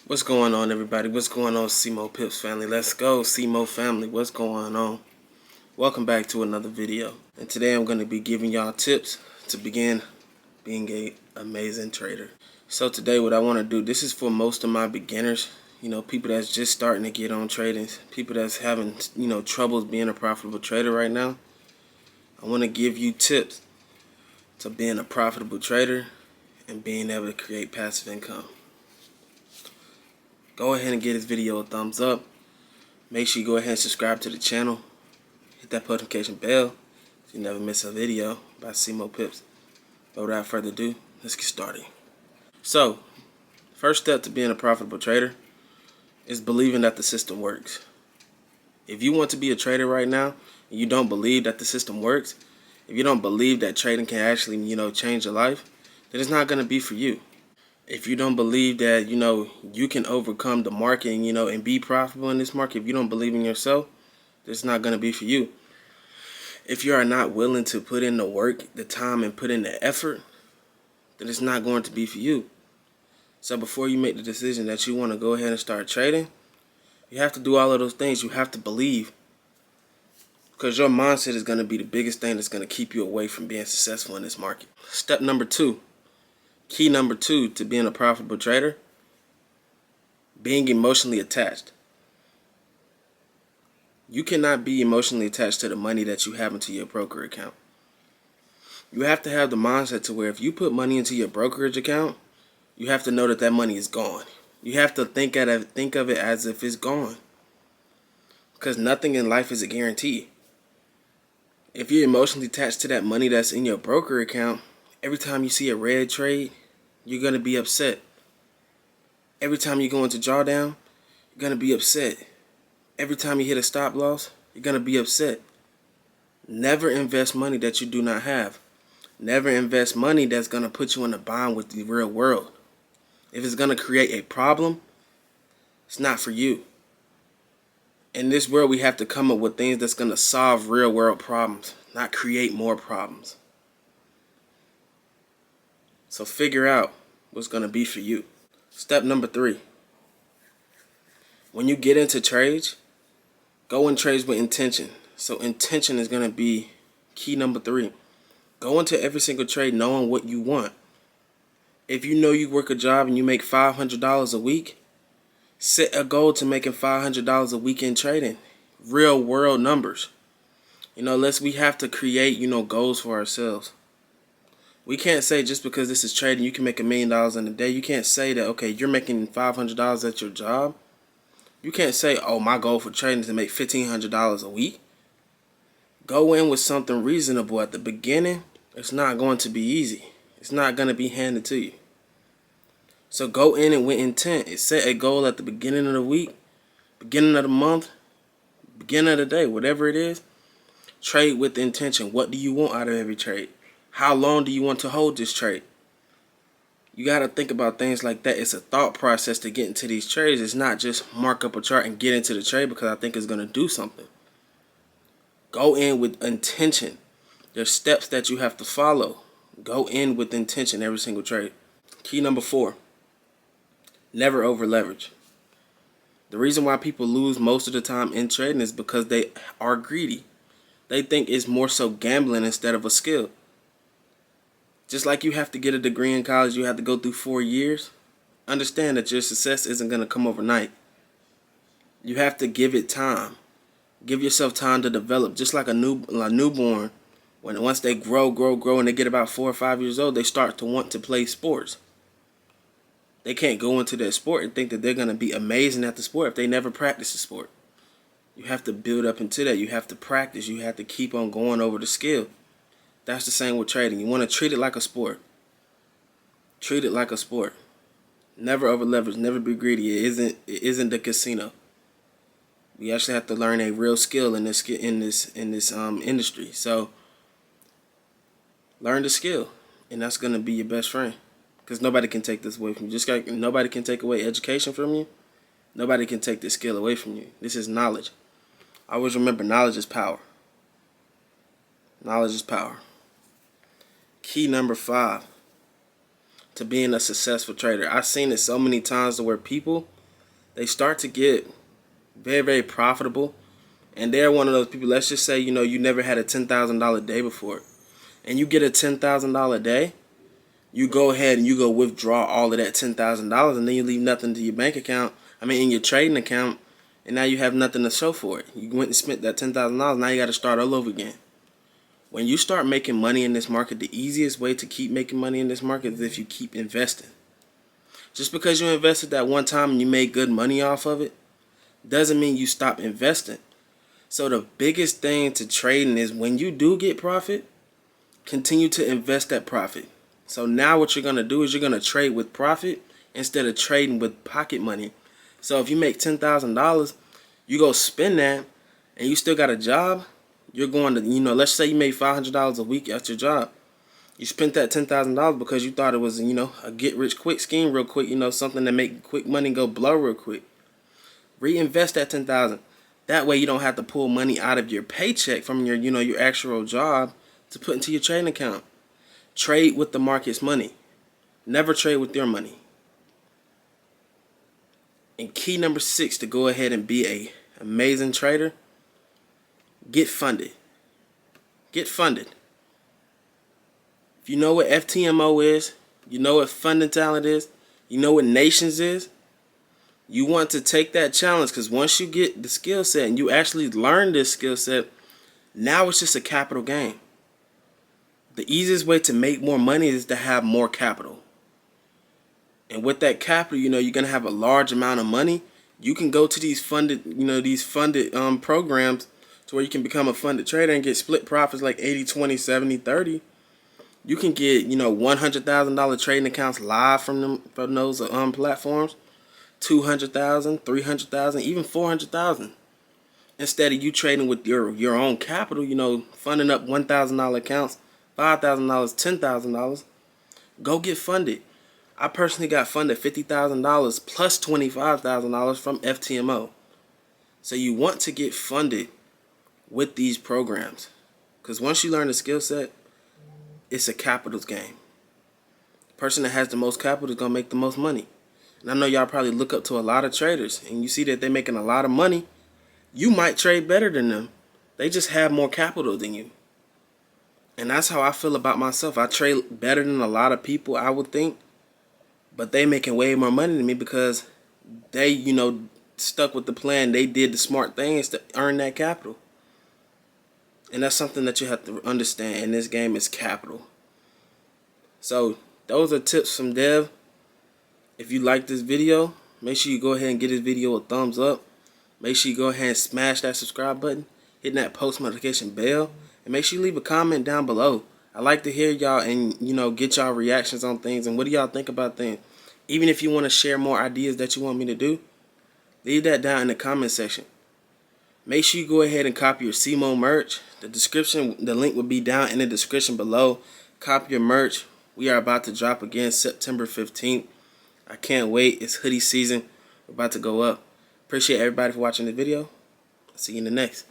What's going on, everybody? What's going on, CMO Pips family? Let's go, CMO family. What's going on? Welcome back to another video. And today I'm going to be giving y'all tips to begin being an amazing trader. So today what I want to do, this is for most of my beginners, people that's just starting to get on trading, people that's having, troubles being a profitable trader right now. I want to give you tips to being a profitable trader and being able to create passive income. Go ahead and give this video a thumbs up. Make sure you go ahead and subscribe to the channel. Hit that notification bell so you never miss a video by CMO Pips. But without further ado, let's get started. So, first step to being a profitable trader is believing that the system works. If you want to be a trader right now and you don't believe that the system works, if you don't believe that trading can actually, change your life, then it's not going to be for you. If you don't believe that, you can overcome the market and, and be profitable in this market, if you don't believe in yourself, it's not going to be for you. If you are not willing to put in the work, the time, and put in the effort, then it's not going to be for you. So before you make the decision that you want to go ahead and start trading, you have to do all of those things. You have to believe. Because your mindset is going to be the biggest thing that's going to keep you away from being successful in this market. Step number 2. Key number 2 to being a profitable trader: being emotionally attached. You cannot be emotionally attached to the money that you have into your broker account. You have to have the mindset to where if you put money into your brokerage account, you have to know that that money is gone. You have to think of it as if it's gone. Because nothing in life is a guarantee. If you're emotionally attached to that money that's in your broker account, every time you see a red trade, you're going to be upset. Every time you go into drawdown, you're going to be upset. Every time you hit a stop loss, you're going to be upset. Never invest money that you do not have. Never invest money that's going to put you in a bind with the real world. If it's going to create a problem, it's not for you. In this world, we have to come up with things that's going to solve real world problems, not create more problems. So figure out what's going to be for you. Step number 3. When you get into trades, go in trades with intention. So intention is going to be key number 3. Go into every single trade knowing what you want. If you know you work a job and you make $500 a week, set a goal to making $500 a week in trading. Real world numbers. We have to create, goals for ourselves. We can't say just because this is trading, you can make $1 million in a day. You can't say that, okay, you're making $500 at your job. You can't say, oh, my goal for trading is to make $1,500 a week. Go in with something reasonable at the beginning. It's not going to be easy. It's not going to be handed to you. So go in and with intent. Set a goal at the beginning of the week, beginning of the month, beginning of the day, whatever it is. Trade with intention. What do you want out of every trade? How long do you want to hold this trade? You got to think about things like that. It's a thought process to get into these trades. It's not just mark up a chart and get into the trade because I think it's going to do something. Go in with intention. There's steps that you have to follow. Go in with intention every single trade. Key number 4. Never over leverage. The reason why people lose most of the time in trading is because they are greedy. They think it's more so gambling instead of a skill. Just like you have to get a degree in college, you have to go through 4 years. Understand that your success isn't going to come overnight. You have to give it time. Give yourself time to develop. Just like a newborn, once they grow, and they get about 4 or 5 years old, they start to want to play sports. They can't go into their sport and think that they're going to be amazing at the sport if they never practice the sport. You have to build up into that. You have to practice. You have to keep on going over the skill. That's the same with trading. You want to treat it like a sport. Treat it like a sport. Never over leverage. Never be greedy. It isn't the casino. We actually have to learn a real skill in this industry. So learn the skill, and that's gonna be your best friend. Because nobody can take this away from you. Nobody can take away education from you. Nobody can take this skill away from you. This is knowledge. Always remember, knowledge is power. Knowledge is power. Key number 5 to being a successful trader. I've seen it so many times where people they start to get very, very profitable. And they're one of those people, let's just say, you never had a $10,000 day before. And you get a $10,000 day, you go ahead and you go withdraw all of that $10,000, and then you leave nothing to your bank account, in your trading account, and now you have nothing to show for it. You went and spent that $10,000, now you got to start all over again. When you start making money in this market, the easiest way to keep making money in this market is if you keep investing. Just because you invested that one time and you made good money off of it, doesn't mean you stop investing. So the biggest thing to trading is when you do get profit, continue to invest that profit. So now what you're going to do is you're going to trade with profit instead of trading with pocket money. So if you make $10,000, you go spend that and you still got a job, you're going to, let's say you made $500 a week at your job. You spent that $10,000 because you thought it was, a get-rich-quick scheme real quick, something to make quick money go blow real quick. Reinvest that $10,000. That way you don't have to pull money out of your paycheck from your, your actual job to put into your trading account. Trade with the market's money. Never trade with your money. And key number 6 to go ahead and be an amazing trader, get funded. Get funded. If you know what FTMO is, you know what funding talent is, you know what Nations is, you want to take that challenge, because once you get the skill set and you actually learn this skill set, now it's just a capital game. The easiest way to make more money is to have more capital. And with that capital, you're going to have a large amount of money. You can go to these funded, programs to where you can become a funded trader and get split profits like 80-20, 70-30. You can get, $100,000 trading accounts live from those platforms, 200,000, 300,000, even 400,000. Instead of you trading with your own capital, funding up $1,000 accounts, $5,000, $10,000, go get funded. I personally got funded $50,000 plus $25,000 from FTMO. So you want to get funded with these programs, because once you learn the skill set, it's a capital's game. The person that has the most capital is going to make the most money. And I know y'all probably look up to a lot of traders and you see that they're making a lot of money. You might trade better than them. They just have more capital than you. And that's how I feel about myself. I trade better than a lot of people, I would think. But they making way more money than me because they, stuck with the plan. They did the smart things to earn that capital. And that's something that you have to understand in this game is capital. So those are tips from Dev. If you like this video, make sure you go ahead and give this video a thumbs up. Make sure you go ahead and smash that subscribe button, hit that post notification bell, and make sure you leave a comment down below. I like to hear y'all and, get y'all reactions on things and what do y'all think about things. Even if you want to share more ideas that you want me to do, leave that down in the comment section. Make sure you go ahead and copy your CMO merch. The link will be down in the description below. Copy your merch. We are about to drop again September 15th. I can't wait. It's hoodie season. We're about to go up. Appreciate everybody for watching the video. See you in the next.